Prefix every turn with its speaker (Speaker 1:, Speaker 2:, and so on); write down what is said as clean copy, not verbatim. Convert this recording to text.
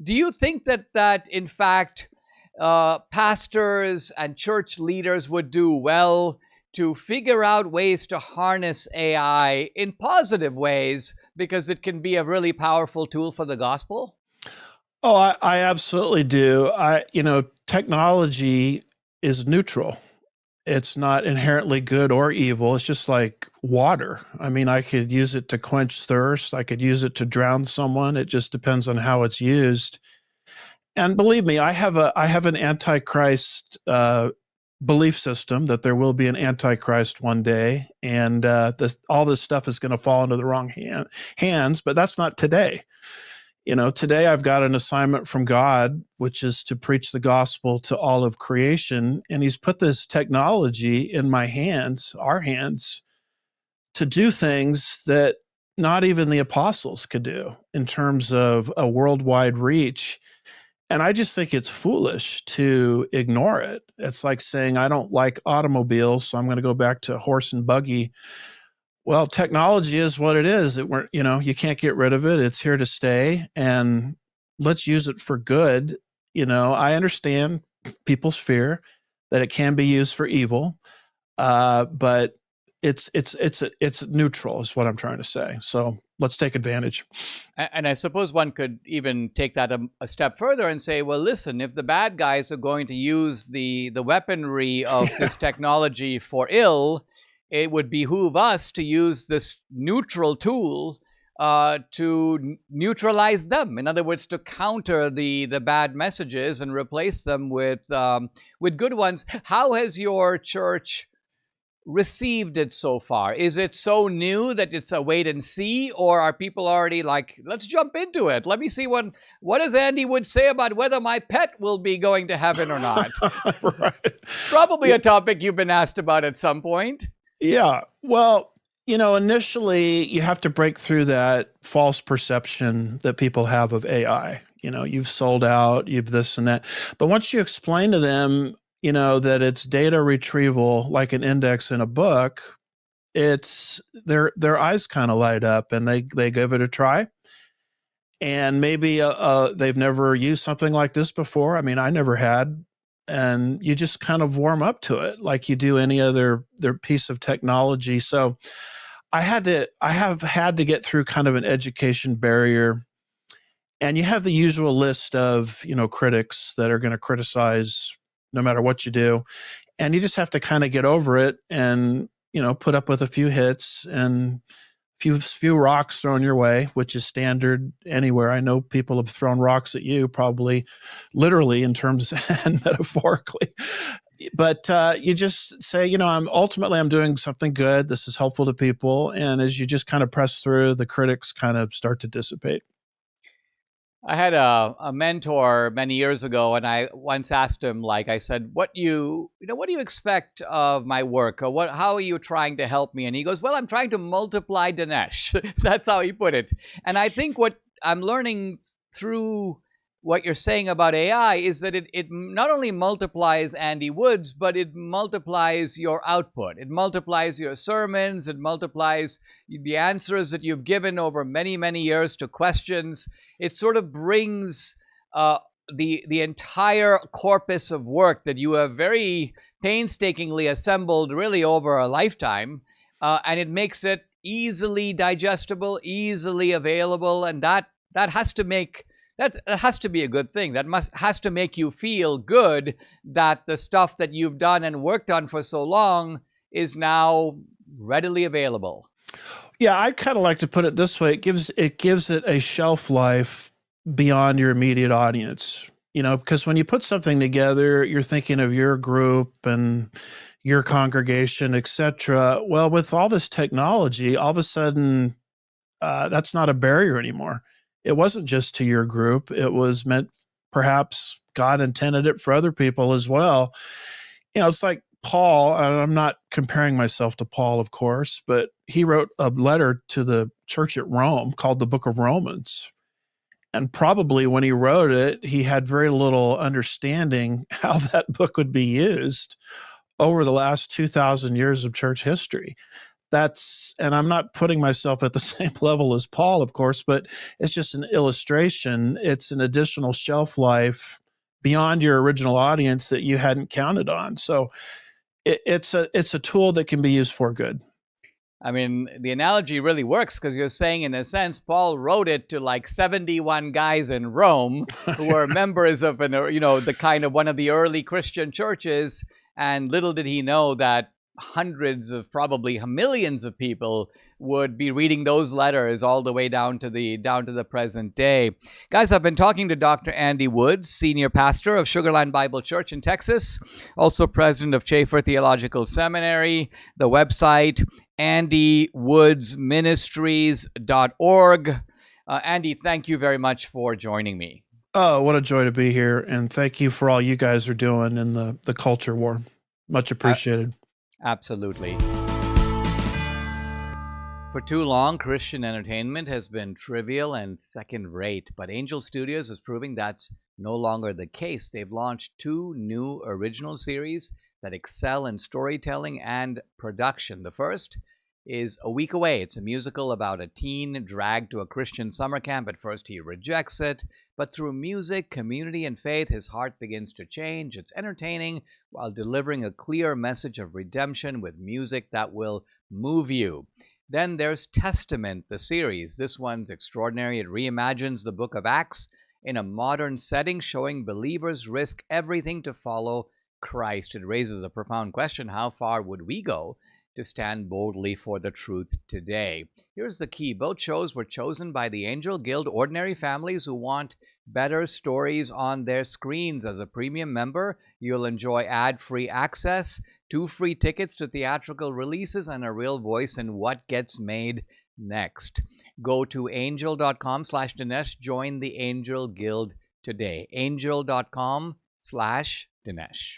Speaker 1: do you think that in fact pastors and church leaders would do well to figure out ways to harness AI in positive ways because it can be a really powerful tool for the gospel?
Speaker 2: Oh, I absolutely do. Technology is neutral. It's not inherently good or evil. It's just like water. I mean, I could use it to quench thirst. I could use it to drown someone. It just depends on how it's used. And believe me, I have an antichrist belief system that there will be an antichrist one day, and all this stuff is going to fall into the wrong hands. But that's not today. Today I've got an assignment from God, which is to preach the gospel to all of creation. And he's put this technology in my hands, our hands, to do things that not even the apostles could do in terms of a worldwide reach. And I just think it's foolish to ignore it. It's like saying, I don't like automobiles, so I'm going to go back to horse and buggy. Well, technology is what it is. You can't get rid of it. It's here to stay, and let's use it for good. I understand people's fear that it can be used for evil, but it's neutral is what I'm trying to say. So let's take advantage.
Speaker 1: And I suppose one could even take that a step further and say, well, listen, if the bad guys are going to use the weaponry of this technology for ill, it would behoove us to use this neutral tool to neutralize them. In other words, to counter the bad messages and replace them with good ones. How has your church received it so far? Is it so new that it's a wait and see, or are people already like, let's jump into it? Let me see what does Andy Wood say about whether my pet will be going to heaven or not?
Speaker 2: Right.
Speaker 1: Probably a topic you've been asked about at some point.
Speaker 2: Yeah. Well, initially you have to break through that false perception that people have of AI. You've sold out, you've this and that. But once you explain to them, that it's data retrieval like an index in a book, it's their eyes kind of light up and they give it a try. And maybe they've never used something like this before. I mean, I never had. And you just kind of warm up to it like you do any other piece of technology. So I have had to get through kind of an education barrier. And you have the usual list of, critics that are going to criticize no matter what you do. And you just have to kind of get over it and, put up with a few hits and few rocks thrown your way, which is standard anywhere. I know people have thrown rocks at you, probably literally in terms and metaphorically. But you just say, I'm doing something good. This is helpful to people. And as you just kind of press through, the critics kind of start to dissipate.
Speaker 1: I had a mentor many years ago, and I once asked him, I said, what do you expect of my work? Or how are you trying to help me? And he goes, well, I'm trying to multiply Dinesh. That's how he put it. And I think what I'm learning through what you're saying about AI is that it not only multiplies Andy Woods, but it multiplies your output. It multiplies your sermons. It multiplies the answers that you've given over many, many years to questions. It sort of brings the entire corpus of work that you have very painstakingly assembled really over a lifetime, and it makes it easily digestible, easily available, and that has to be a good thing. That has to make you feel good that the stuff that you've done and worked on for so long is now readily available.
Speaker 2: Yeah, I kind of like to put it this way. It gives it a shelf life beyond your immediate audience, because when you put something together, you're thinking of your group and your congregation, etc. Well, with all this technology, all of a sudden, that's not a barrier anymore. It wasn't just to your group. It was meant, perhaps God intended it for other people as well. It's like Paul, and I'm not comparing myself to Paul, of course, but he wrote a letter to the church at Rome called the Book of Romans. And probably when he wrote it, he had very little understanding how that book would be used over the last 2,000 years of church history. and I'm not putting myself at the same level as Paul, of course, but it's just an illustration. It's an additional shelf life beyond your original audience that you hadn't counted on. So it's a tool that can be used for good.
Speaker 1: I mean, the analogy really works because you're saying, in a sense, Paul wrote it to like 71 guys in Rome who were members of the kind of one of the early Christian churches, and little did he know that hundreds of, probably millions of people would be reading those letters all the way down to the present day. Guys, I've been talking to Dr. Andy Woods, senior pastor of Sugarland Bible Church in Texas, also president of Chafer Theological Seminary, the website andywoodsministries.org. Andy, thank you very much for joining me.
Speaker 2: Oh, what a joy to be here, and thank you for all you guys are doing in the culture war. Much appreciated.
Speaker 1: Absolutely. For too long, Christian entertainment has been trivial and second-rate, but Angel Studios is proving that's no longer the case. They've launched 2 new original series that excel in storytelling and production. The first is A Week Away. It's a musical about a teen dragged to a Christian summer camp. At first, he rejects it, but through music, community, and faith, his heart begins to change. It's entertaining while delivering a clear message of redemption with music that will move you. Then there's Testament, the series. This one's extraordinary. It reimagines the book of Acts in a modern setting, showing believers risk everything to follow Christ. It raises a profound question: how far would we go to stand boldly for the truth today? Here's the key. Both shows were chosen by the Angel Guild, ordinary families who want better stories on their screens. As a premium member, you'll enjoy ad-free access, 2 free tickets to theatrical releases, and a real voice in what gets made next. Go to angel.com/Dinesh. Join the Angel Guild today. angel.com/Dinesh.